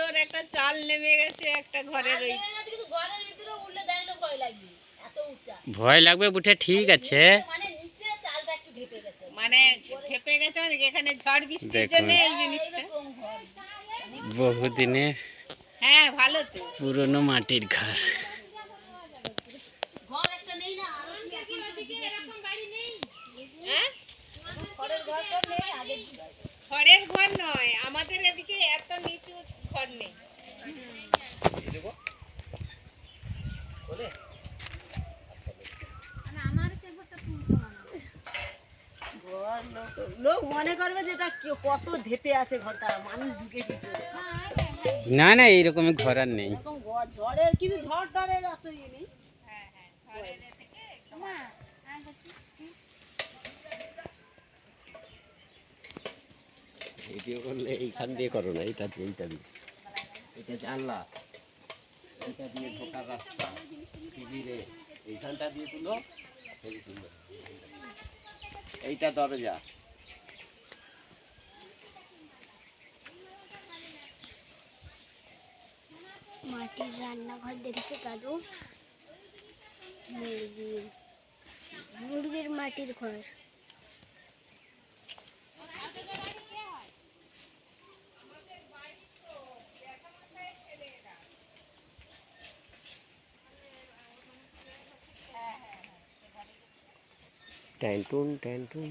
সুন্দর একটা চাল নেমে গেছে একটা ঘরের ওই ভয় লাগবে বুঝে ঠিক আছে, মানে ঢেপে গেছে মানে এখানে ঝড় বৃষ্টির জন্য এই জিনিসটা। বহুদিনের হ্যাঁ ভালো তো। পুরনো মাটির ঘর। হ্যাঁ? খড়ের ঘর নয়, আমাদের এদিকে এত নিচু ঘর নেই। লোক মনে করবে যে এটা কত ধেপে আছে ঘরটা, মানুষ ঢুকে না না এইরকমের ঘর আর নেই। ঝড়ের কিন্তু ঝড় টড়ের অত ইয়ে নেই। ভিডিও করলে এইখান দিয়ে করো না, এইটা দিয়ে এটা জানলা, এটা দিয়ে ঢোকার রাস্তা, টিভিরে এইখানটা দিয়ে তুলো, খুবই সুন্দর। এইটা দরজা, মাটির রান্নাঘর দেখতে পারো, মুরগির মাটির ঘর। ট্যান্টুন ট্যান্টুন।